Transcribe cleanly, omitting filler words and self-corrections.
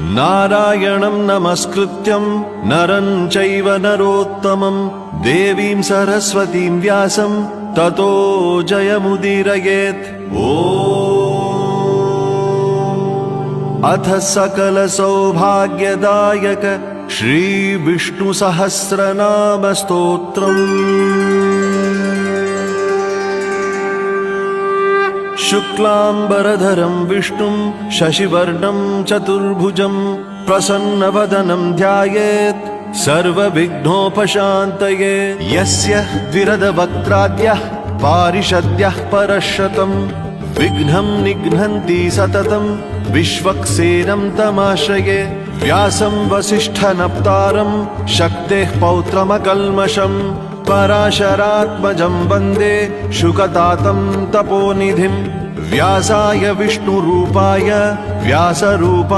नारायणं नमस्कृत्यं नरं चैव नरोत्तमं देवीं सरस्वतीं व्यासं ततो जयमुदीरयेत्। अथ सकल सौभाग्यदायक श्री विष्णु सहस्रनाम स्तोत्रम्। शुक्लांबरधरं विष्णुं शशिवर्णं चतुर्भुजं प्रसन्नवदनं ध्यायेत् सर्वविघ्नोपशान्तये। यस्य द्विरदवक्त्राद्यः पारिषद्यः परशतं विघ्नं निघ्नन्ति सततं विश्वक्सेनं तमाश्रये। व्यासं वसिष्ठनप्तारं शक्तेः पौत्रमकल्मषं पराशरात्मजं वन्दे शुकतातं तपोनिधिं। व्यासाय विष्णुरूपाय व्यासरूपाय